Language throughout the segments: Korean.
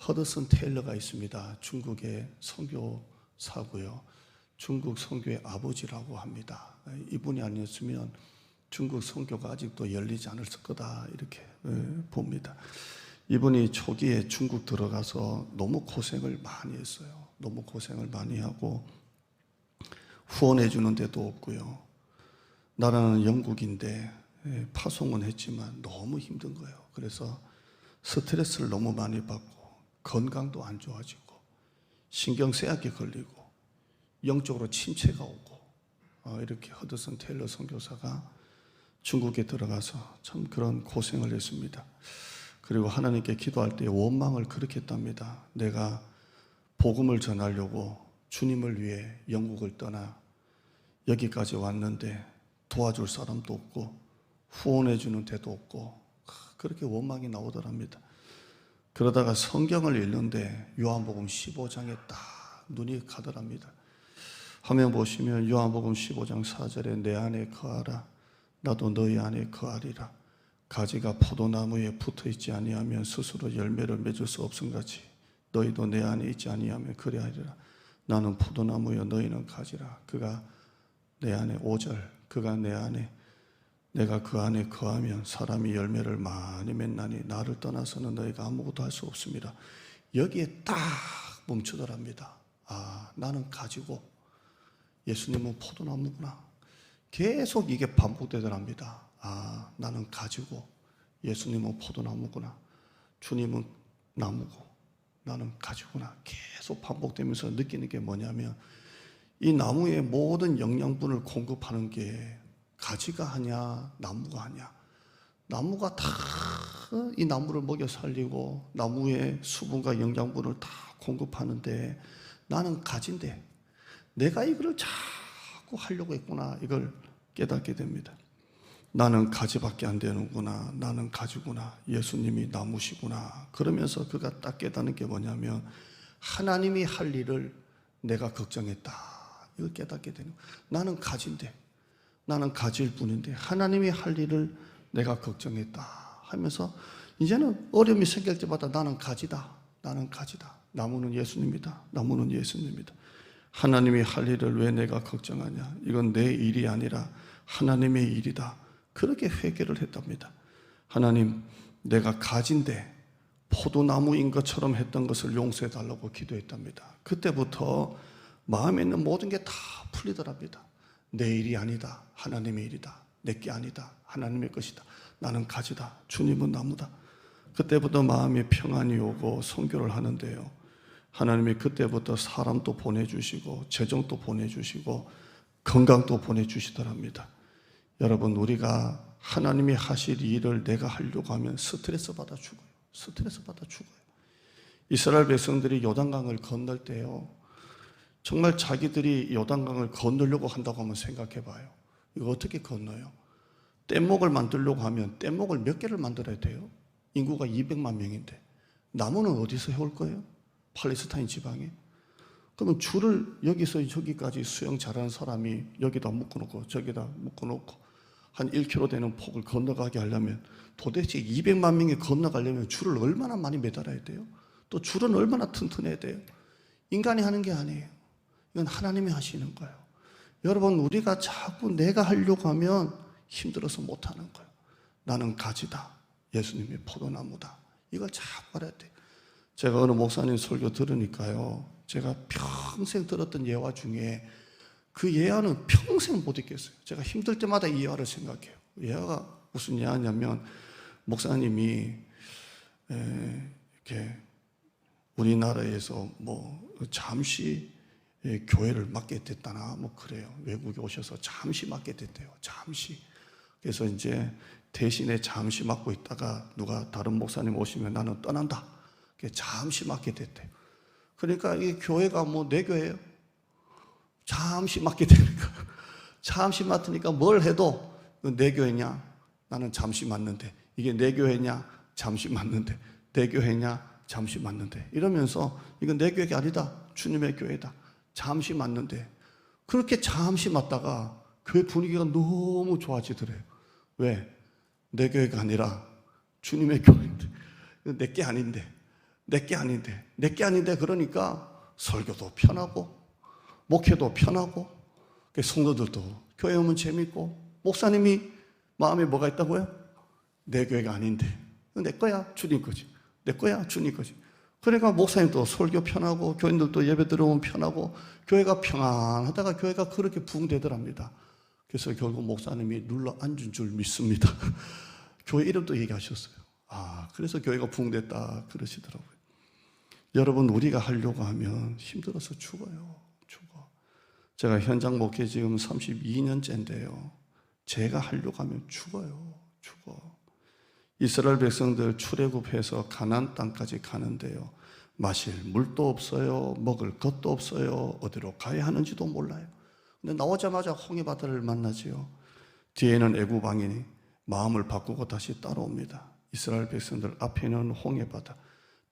허드슨 테일러가 있습니다. 중국의 선교사고요. 중국 선교의 아버지라고 합니다. 이분이 아니었으면 중국 선교가 아직도 열리지 않았을 거다 이렇게 봅니다. 이분이 초기에 중국 들어가서 너무 고생을 많이 했어요. 너무 고생을 많이 하고 후원해 주는 데도 없고요. 나라는 영국인데 파송은 했지만 너무 힘든 거예요. 그래서 스트레스를 너무 많이 받고 건강도 안 좋아지고 신경쇠약이 걸리고 영적으로 침체가 오고 이렇게 허드슨 테일러 선교사가 중국에 들어가서 참 그런 고생을 했습니다. 그리고 하나님께 기도할 때 원망을 그렇게 했답니다. 내가 복음을 전하려고 주님을 위해 영국을 떠나 여기까지 왔는데 도와줄 사람도 없고 후원해 주는 데도 없고 그렇게 원망이 나오더랍니다. 그러다가 성경을 읽는데 요한복음 15장에 딱 눈이 가더랍니다. 화면 보시면 요한복음 15장 4절에 내 안에 거하라 나도 너희 안에 거하리라. 가지가 포도나무에 붙어있지 아니하면 스스로 열매를 맺을 수 없음같이 너희도 내 안에 있지 아니하면 그리하리라. 나는 포도나무여 너희는 가지라. 그가 내 안에 5절 그가 내 안에 내가 그 안에 거하면 사람이 열매를 많이 맺나니 나를 떠나서는 너희가 아무것도 할 수 없습니다. 여기에 딱 멈추더랍니다. 나는 가지고 예수님은 포도나무구나. 계속 이게 반복되더랍니다. 나는 가지고 예수님은 포도나무구나. 주님은 나무고 나는 가지구나. 계속 반복되면서 느끼는 게 뭐냐면 이 나무의 모든 영양분을 공급하는 게 가지가 하냐 나무가 하냐. 나무가 다 이 나무를 먹여 살리고 나무의 수분과 영양분을 다 공급하는데 나는 가지인데 내가 이걸 자꾸 하려고 했구나. 이걸 깨닫게 됩니다. 나는 가지밖에 안 되는구나. 나는 가지구나. 예수님이 나무시구나. 그러면서 그가 딱 깨닫는 게 뭐냐면 하나님이 할 일을 내가 걱정했다. 이걸 깨닫게 되는 거예요. 나는 가지인데 나는 가지일 뿐인데 하나님이 할 일을 내가 걱정했다 하면서 이제는 어려움이 생길 때마다 나는 가지다. 나는 가지다. 나무는 예수님이다. 나무는 예수님이다. 하나님이 할 일을 왜 내가 걱정하냐. 이건 내 일이 아니라 하나님의 일이다. 그렇게 회개를 했답니다. 하나님, 내가 가지인데 포도나무인 것처럼 했던 것을 용서해 달라고 기도했답니다. 그때부터 마음에 있는 모든 게 다 풀리더랍니다. 내 일이 아니다. 하나님의 일이다. 내 게 아니다. 하나님의 것이다. 나는 가지다. 주님은 나무다. 그때부터 마음에 평안이 오고 선교를 하는데요. 하나님이 그때부터 사람도 보내주시고 재정도 보내주시고 건강도 보내주시더랍니다. 여러분, 우리가 하나님이 하실 일을 내가 하려고 하면 스트레스 받아 죽어요. 스트레스 받아 죽어요. 이스라엘 백성들이 요단강을 건널 때요, 정말 자기들이 요단강을 건너려고 한다고 한번 생각해 봐요. 이거 어떻게 건너요? 뗏목을 만들려고 하면 뗏목을 몇 개를 만들어야 돼요? 인구가 200만 명인데 나무는 어디서 해올 거예요? 팔레스타인 지방에. 그러면 줄을 여기서 저기까지 수영 잘하는 사람이 여기다 묶어놓고 저기다 묶어놓고 한 1km 되는 폭을 건너가게 하려면 도대체 200만 명이 건너가려면 줄을 얼마나 많이 매달아야 돼요? 또 줄은 얼마나 튼튼해야 돼요? 인간이 하는 게 아니에요. 이건 하나님이 하시는 거예요. 여러분, 우리가 자꾸 내가 하려고 하면 힘들어서 못하는 거예요. 나는 가지다. 예수님이 포도나무다. 이걸 자꾸 알아야 돼요. 제가 어느 목사님 설교 들으니까요, 제가 평생 들었던 예화 중에 그 예화는 평생 못 잊겠어요. 제가 힘들 때마다 이 예화를 생각해요. 예화가 무슨 예화냐면, 목사님이 이렇게 우리나라에서 잠시 교회를 맡게 됐다나 그래요. 외국에 오셔서 잠시 맡게 됐대요. 잠시. 그래서 이제 대신에 잠시 맡고 있다가 누가 다른 목사님 오시면 나는 떠난다. 잠시 맡게 됐대요. 그러니까 이 교회가 내 교회예요. 잠시 맡게 되니까. 잠시 맡으니까 뭘 해도 내 교회냐? 나는 잠시 맡는데. 이게 내 교회냐? 잠시 맡는데. 내 교회냐? 잠시 맡는데. 이러면서 이건 내 교회가 아니다. 주님의 교회다. 잠시 맡는데. 그렇게 잠시 맡다가 교회 분위기가 너무 좋아지더래요. 왜? 내 교회가 아니라 주님의 교회인데. 내 게 아닌데. 내게 아닌데 그러니까 설교도 편하고 목회도 편하고 성도들도 교회 오면 재밌고 목사님이 마음에 뭐가 있다고요? 내 교회가 아닌데 내 거야 주님 거지. 내 거야 주님 거지. 그러니까 목사님도 설교 편하고 교인들도 예배 들어오면 편하고 교회가 평안하다가 교회가 그렇게 부흥되더랍니다. 그래서 결국 목사님이 눌러 앉은 줄 믿습니다. 교회 이름도 얘기하셨어요. 그래서 교회가 부흥됐다 그러시더라고요. 여러분, 우리가 하려고 하면 힘들어서 죽어요. 죽어. 제가 현장 목회 지금 32년째인데요. 제가 하려고 하면 죽어요. 죽어. 이스라엘 백성들 출애굽해서 가나안 땅까지 가는데요. 마실 물도 없어요. 먹을 것도 없어요. 어디로 가야 하는지도 몰라요. 근데 나오자마자 홍해바다를 만나지요. 뒤에는 애굽 왕이 마음을 바꾸고 다시 따라옵니다. 이스라엘 백성들 앞에는 홍해바다,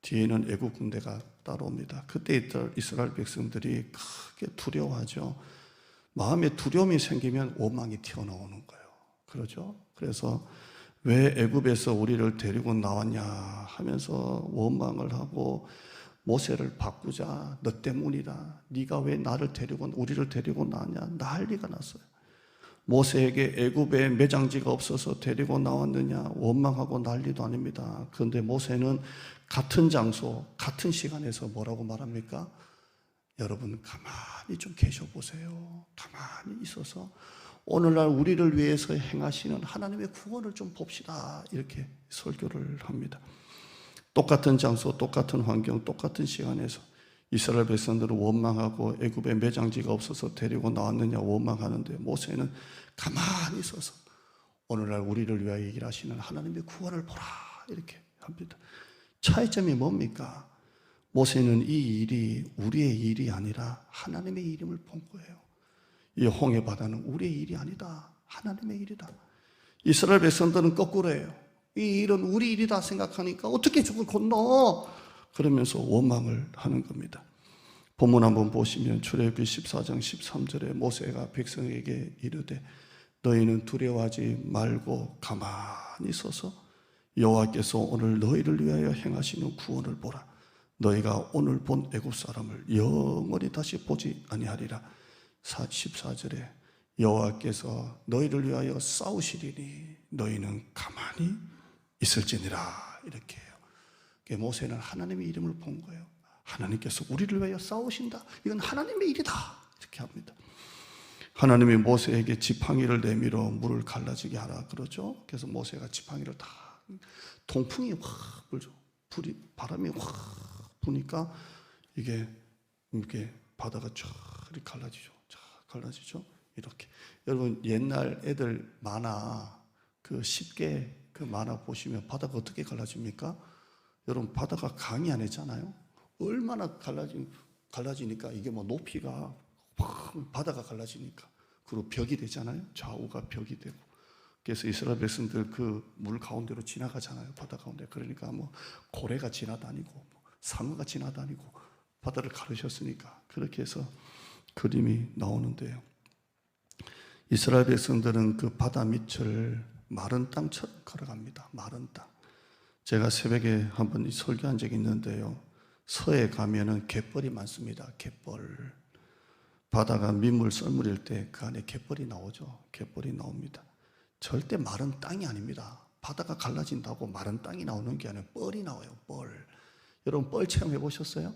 뒤에는 애굽 군대가 따라옵니다. 그때 이스라엘 백성들이 크게 두려워하죠. 마음에 두려움이 생기면 원망이 튀어나오는 거예요. 그러죠? 그래서 왜 애굽에서 우리를 데리고 나왔냐 하면서 원망을 하고 모세를 바꾸자. 너 때문이다. 네가 왜 우리를 데리고 나왔냐. 난리가 났어요. 모세에게 애굽에 매장지가 없어서 데리고 나왔느냐 원망하고 난리도 아닙니다. 그런데 모세는 같은 장소, 같은 시간에서 뭐라고 말합니까? 여러분 가만히 좀 계셔보세요. 가만히 있어서 오늘날 우리를 위해서 행하시는 하나님의 구원을 좀 봅시다. 이렇게 설교를 합니다. 똑같은 장소, 똑같은 환경, 똑같은 시간에서 이스라엘 백성들은 원망하고 애굽에 매장지가 없어서 데리고 나왔느냐 원망하는데 모세는 가만히 있어서 오늘날 우리를 위하여 일하시는 하나님의 구원을 보라 이렇게 합니다. 차이점이 뭡니까? 모세는 이 일이 우리의 일이 아니라 하나님의 일임을 본 거예요. 이 홍해바다는 우리의 일이 아니다. 하나님의 일이다. 이스라엘 백성들은 거꾸로예요. 이 일은 우리 일이다 생각하니까 어떻게 저걸 건너? 그러면서 원망을 하는 겁니다. 본문 한번 보시면 출애굽기 14장 13절에 모세가 백성에게 이르되 너희는 두려워하지 말고 가만히 서서 여호와께서 오늘 너희를 위하여 행하시는 구원을 보라. 너희가 오늘 본 애굽 사람을 영원히 다시 보지 아니하리라. 14절에 여호와께서 너희를 위하여 싸우시리니 너희는 가만히 있을지니라 이렇게 해요. 모세는 하나님의 이름을 본 거예요. 하나님께서 우리를 위하여 싸우신다. 이건 하나님의 일이다. 이렇게 합니다. 하나님이 모세에게 지팡이를 내밀어 물을 갈라지게 하라 그러죠. 그래서 모세가 지팡이를 다 동풍이 확 불죠. 바람이 확 부니까 이게 바다가 쫙 갈라지죠. 이렇게. 여러분 옛날 애들 만화 쉽게 만화 보시면 바다가 어떻게 갈라집니까? 여러분 바다가 강이 아니잖아요. 얼마나 갈라지니까 이게 높이가 바다가 갈라지니까 그리고 벽이 되잖아요. 좌우가 벽이 되고. 그래서 이스라엘 백성들 물 가운데로 지나가잖아요. 바다 가운데. 그러니까 고래가 지나다니고 상어가 지나다니고 바다를 가르셨으니까 그렇게 해서 그림이 나오는데요. 이스라엘 백성들은 바다 밑을 마른 땅처럼 걸어갑니다. 마른 땅. 제가 새벽에 한번 설교한 적이 있는데요. 서해 가면은 갯벌이 많습니다. 갯벌. 바다가 민물 썰물일 때 그 안에 갯벌이 나오죠. 갯벌이 나옵니다. 절대 마른 땅이 아닙니다. 바다가 갈라진다고 마른 땅이 나오는 게 아니라 뻘이 나와요. 뻘. 여러분 뻘 체험해 보셨어요?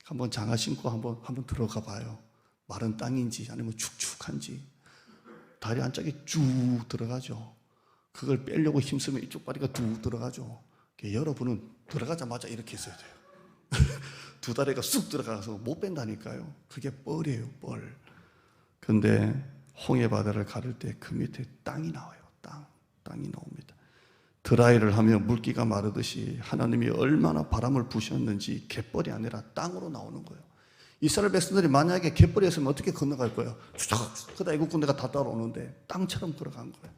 한번 장화 신고 한번 들어가 봐요. 마른 땅인지 아니면 축축한지. 다리 안짝에 쭉 들어가죠. 그걸 빼려고 힘쓰면 이쪽 다리가 쭉 들어가죠. 여러분은 들어가자마자 이렇게 있어야 돼요. 두 다리가 쑥 들어가서 못 뺀다니까요. 그게 뻘이에요, 뻘. 근데 홍해바다를 가를 때 그 밑에 땅이 나와요. 땅이 나옵니다. 드라이를 하면 물기가 마르듯이 하나님이 얼마나 바람을 부셨는지 갯벌이 아니라 땅으로 나오는 거예요. 이스라엘 백성들이 만약에 갯벌이었으면 어떻게 건너갈 거예요? 그다 애국 군대가 다 따라오는데 땅처럼 들어간 거예요.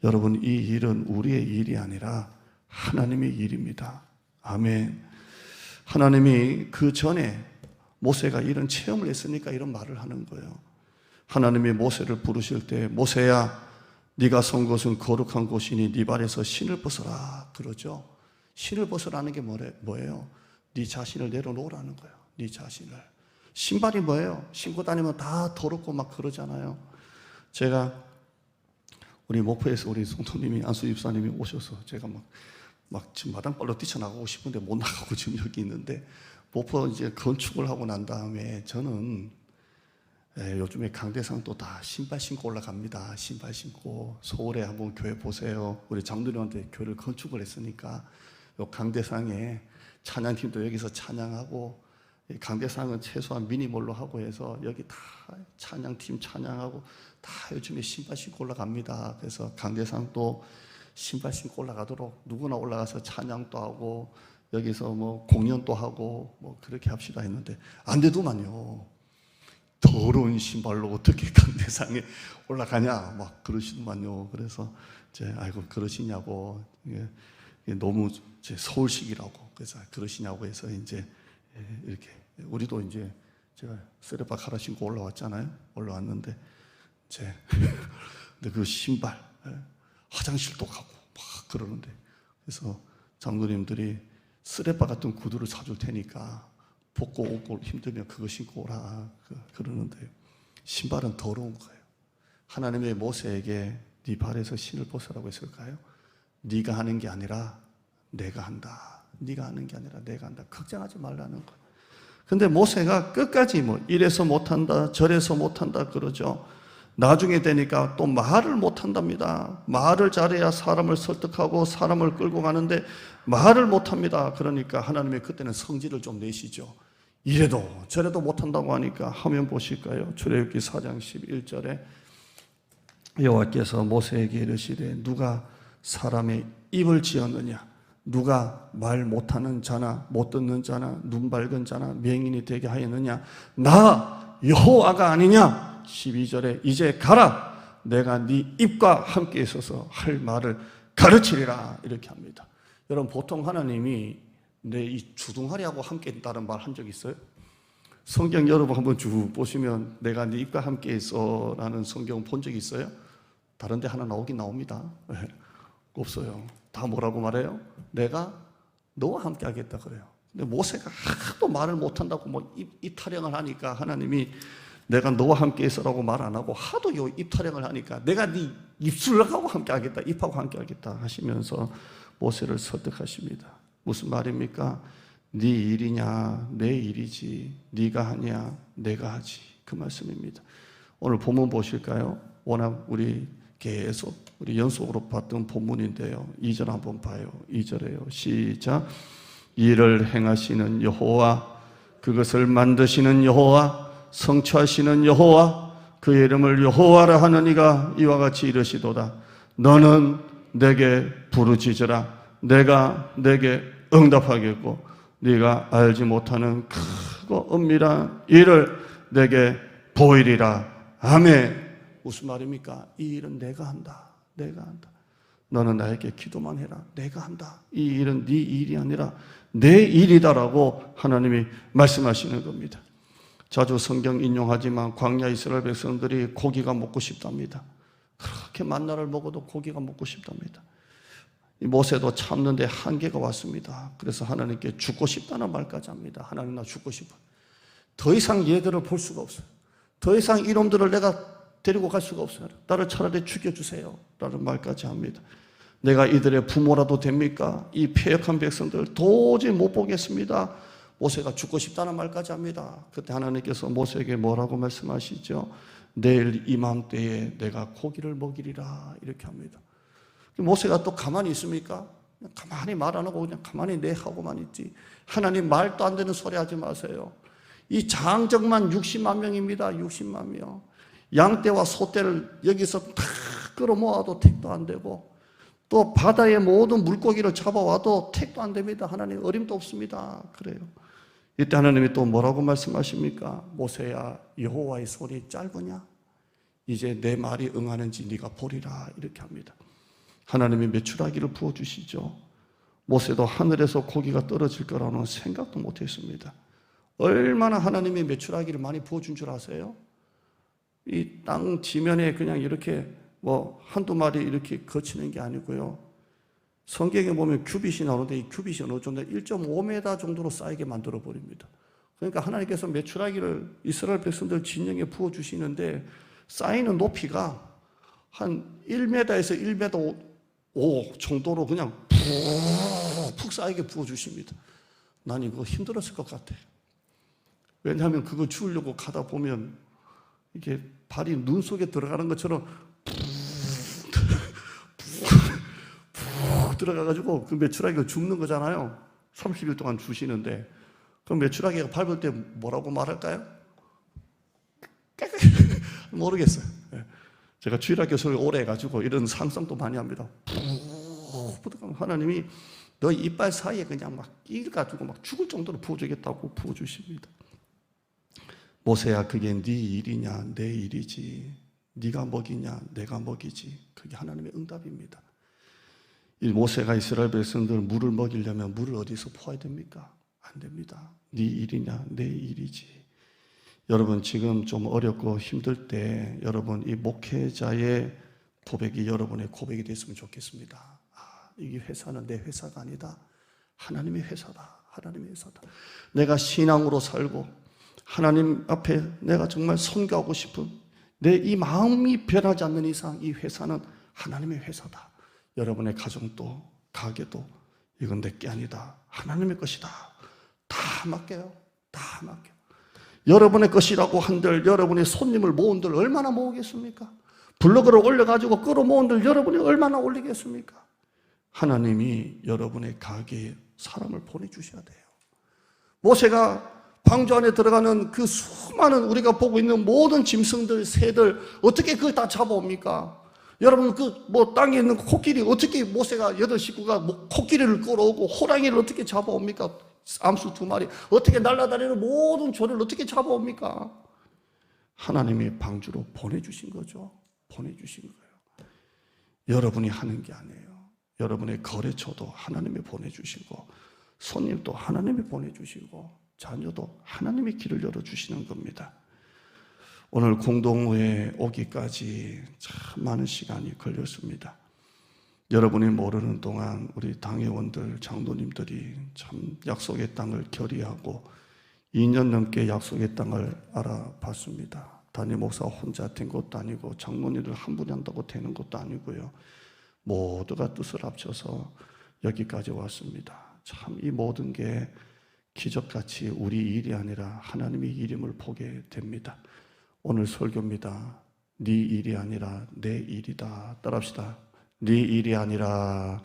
여러분 이 일은 우리의 일이 아니라 하나님의 일입니다. 아멘. 하나님이 그 전에 모세가 이런 체험을 했으니까 이런 말을 하는 거예요. 하나님이 모세를 부르실 때 모세야 네가 선 곳은 거룩한 곳이니 네 발에서 신을 벗어라 그러죠. 신을 벗으라는 게 뭐예요? 네 자신을 내려놓으라는 거예요. 네 자신을. 신발이 뭐예요? 신고 다니면 다 더럽고 막 그러잖아요. 제가 우리 목포에서 우리 성도님이 안수 집사님이 오셔서 제가 막 지금 마당발로 뛰쳐나가고 싶은데 못 나가고 지금 여기 있는데, 목포 이제 건축을 하고 난 다음에 저는 요즘에 강대상도 다 신발 신고 올라갑니다. 신발 신고. 서울에 한번 교회 보세요. 우리 장로님한테 교회를 건축을 했으니까 요 강대상에 찬양팀도 여기서 찬양하고, 강대상은 최소한 미니몰로 하고 해서 여기 다 찬양팀 찬양하고 다 요즘에 신발 신고 올라갑니다. 그래서 강대상도 신발 신고 올라가도록 누구나 올라가서 찬양도 하고 여기서 뭐 공연도 하고 뭐 그렇게 합시다 했는데 안 되더만요. 더러운 신발로 어떻게 강대상에 올라가냐 막 그러시더만요. 그래서 아이고 그러시냐고, 이게 너무 서울식이라고, 그래서 그러시냐고 해서 이제 이렇게 우리도 이제 제가 쓰레빠 갈아 신고 올라왔잖아요. 올라왔는데 근데 그 신발 화장실도 가고 막 그러는데, 그래서 장로님들이 쓰레빠 같은 구두를 사줄 테니까 벗고 오고 힘들면 그거 신고 오라 그러는데, 신발은 더러운 거예요. 하나님의 모세에게 네 발에서 신을 벗으라고 했을까요? 네가 하는 게 아니라 내가 한다. 네가 하는 게 아니라 내가 한다. 걱정하지 말라는 거예요. 근데 모세가 끝까지 뭐 이래서 못한다 저래서 못한다 그러죠. 나중에 되니까 또 말을 못한답니다. 말을 잘해야 사람을 설득하고 사람을 끌고 가는데 말을 못합니다. 그러니까 하나님이 그때는 성질을 좀 내시죠. 이래도 저래도 못한다고 하니까 화면 보실까요? 출애굽기 4장 11절에 여호와께서 모세에게 이르시되 누가 사람의 입을 지었느냐? 누가 말 못하는 자나 못 듣는 자나 눈 밝은 자나 맹인이 되게 하였느냐? 나 여호와가 아니냐? 12절에 이제 가라. 내가 네 입과 함께 있어서 할 말을 가르치리라. 이렇게 합니다. 여러분, 보통 하나님이 내 이 주둥아리하고 함께 있다는 말 한 적 있어요? 성경 여러분 한번 쭉 보시면 내가 네 입과 함께 있어 라는 성경 본 적 있어요? 다른 데 하나 나오긴 나옵니다. 없어요. 다 뭐라고 말해요? 내가 너와 함께 하겠다 그래요. 근데 모세가 하도 말을 못한다고 뭐 입 타령을 하니까 하나님이 내가 너와 함께 있어라고 말 안 하고 하도 입 타령을 하니까 내가 네 입술하고 함께 하겠다, 입하고 함께 하겠다 하시면서 모세를 설득하십니다. 무슨 말입니까? 네 일이냐 내 일이지, 네가 하냐 내가 하지, 그 말씀입니다. 오늘 본문 보실까요? 워낙 우리 계속 우리 연속으로 봤던 본문인데요. 2절 한번 봐요. 2절에요. 시작. 이를 행하시는 여호와, 그것을 만드시는 여호와, 성취하시는 여호와, 그의 이름을 여호와라 하는 이가 이와 같이 이르시도다. 너는 내게 부르짖으라. 내가 내게 응답하겠고 네가 알지 못하는 크고 은밀한 일을 내게 보이리라. 아멘. 무슨 말입니까? 이 일은 내가 한다. 내가 한다. 너는 나에게 기도만 해라. 내가 한다. 이 일은 네 일이 아니라 내 일이다라고 하나님이 말씀하시는 겁니다. 자주 성경 인용하지만 광야 이스라엘 백성들이 고기가 먹고 싶답니다. 그렇게 만나를 먹어도 고기가 먹고 싶답니다. 모세도 참는데 한계가 왔습니다. 그래서 하나님께 죽고 싶다는 말까지 합니다. 하나님, 나 죽고 싶어. 더 이상 얘들을 볼 수가 없어요. 더 이상 이놈들을 내가 데리고 갈 수가 없어요. 나를 차라리 죽여주세요 라는 말까지 합니다. 내가 이들의 부모라도 됩니까? 이 패역한 백성들 도저히 못 보겠습니다. 모세가 죽고 싶다는 말까지 합니다. 그때 하나님께서 모세에게 뭐라고 말씀하시죠? 내일 이맘때에 내가 고기를 먹이리라, 이렇게 합니다. 모세가 또 가만히 있습니까? 그냥 가만히 말 안 하고 그냥 가만히 내 하고만 있지. 하나님, 말도 안 되는 소리 하지 마세요. 이 장정만 60만 명입니다. 60만 명. 양떼와 소떼를 여기서 다 끌어모아도 택도 안 되고, 또 바다의 모든 물고기를 잡아와도 택도 안 됩니다. 하나님, 어림도 없습니다. 그래요. 이때 하나님이 또 뭐라고 말씀하십니까? 모세야, 여호와의 소리 짧으냐? 이제 내 말이 응하는지 네가 보리라, 이렇게 합니다. 하나님이 메추라기를 부어주시죠. 모세도 하늘에서 고기가 떨어질 거라는 생각도 못했습니다. 얼마나 하나님이 메추라기를 많이 부어준 줄 아세요? 이 땅 지면에 그냥 이렇게 뭐 한두 마리 이렇게 거치는 게 아니고요. 성경에 보면 큐빗이 나오는데 이 큐빗이 어느 정도 1.5m 정도로 쌓이게 만들어 버립니다. 그러니까 하나님께서 메추라기를 이스라엘 백성들 진영에 부어 주시는데 쌓이는 높이가 한 1m에서 1m 5 정도로 그냥 푹 쌓이게 부어 주십니다. 난 이거 힘들었을 것 같아. 왜냐하면 그거 주우려고 가다 보면 이게 발이 눈 속에 들어가는 것처럼 푹 들어가가지고 그 메추라기가 죽는 거잖아요. 30일 동안 주시는데 그럼 메추라기가 밟을 때 뭐라고 말할까요? 모르겠어요. 제가 주일학교 설교 오래 해가지고 이런 상상도 많이 합니다. 하나님이 너 이빨 사이에 그냥 막 끼가지고 막 죽을 정도로 부어주겠다고 부어주십니다. 모세야 그게 네 일이냐 내 일이지. 네가 먹이냐 내가 먹이지. 그게 하나님의 응답입니다. 이 모세가 이스라엘 백성들 물을 먹이려면 물을 어디서 퍼야 됩니까? 안 됩니다. 네 일이냐 내 일이지. 여러분 지금 좀 어렵고 힘들 때 여러분 이 목회자의 고백이 여러분의 고백이 됐으면 좋겠습니다. 이 회사는 내 회사가 아니다. 하나님의 회사다. 하나님의 회사다. 내가 신앙으로 살고 하나님 앞에 내가 정말 선교하고 싶은 내 이 마음이 변하지 않는 이상 이 회사는 하나님의 회사다. 여러분의 가정도 가게도 이건 내 게 아니다. 하나님의 것이다. 다 맡겨요. 다 맡겨. 여러분의 것이라고 한들 여러분의 손님을 모은들 얼마나 모으겠습니까? 블로그를 올려가지고 끌어모은들 여러분이 얼마나 올리겠습니까? 하나님이 여러분의 가게에 사람을 보내주셔야 돼요. 모세가 방주 안에 들어가는 그 수많은 우리가 보고 있는 모든 짐승들, 새들 어떻게 그걸 다 잡아옵니까? 여러분 그 뭐 땅에 있는 코끼리 어떻게 모세가 8식구가 뭐 코끼리를 끌어오고 호랑이를 어떻게 잡아옵니까? 암수 2마리 어떻게 날아다니는 모든 조를 어떻게 잡아옵니까? 하나님이 방주로 보내주신 거죠. 보내주신 거예요. 여러분이 하는 게 아니에요. 여러분의 거래처도 하나님이 보내주시고 손님도 하나님이 보내주시고 자녀도 하나님이 길을 열어주시는 겁니다. 오늘 공동회에 오기까지 참 많은 시간이 걸렸습니다. 여러분이 모르는 동안 우리 당회원들, 장로님들이 참 약속의 땅을 결의하고 2년 넘게 약속의 땅을 알아봤습니다. 담임 목사 혼자 된 것도 아니고 장로님들 한 분이 한다고 되는 것도 아니고요. 모두가 뜻을 합쳐서 여기까지 왔습니다. 참 이 모든 게 기적같이 우리 일이 아니라 하나님의 일임을 보게 됩니다. 오늘 설교입니다. 네 일이 아니라 내 일이다. 따라합시다. 네 일이 아니라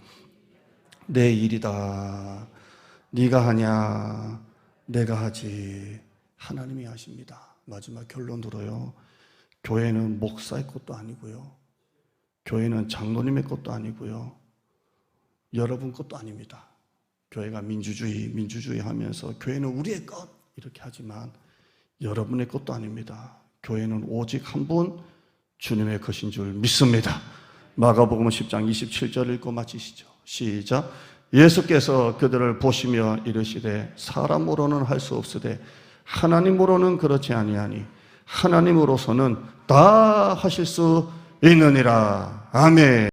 내 일이다. 네가 하냐 내가 하지. 하나님이 하십니다. 마지막 결론으로요. 교회는 목사의 것도 아니고요. 교회는 장로님의 것도 아니고요. 여러분 것도 아닙니다. 교회가 민주주의 하면서 교회는 우리의 것 이렇게 하지만 여러분의 것도 아닙니다. 교회는 오직 한 분 주님의 것인 줄 믿습니다. 마가복음 10장 27절 읽고 마치시죠. 시작. 예수께서 그들을 보시며 이르시되 사람으로는 할 수 없으되 하나님으로는 그렇지 아니하니 하나님으로서는 다 하실 수 있느니라. 아멘.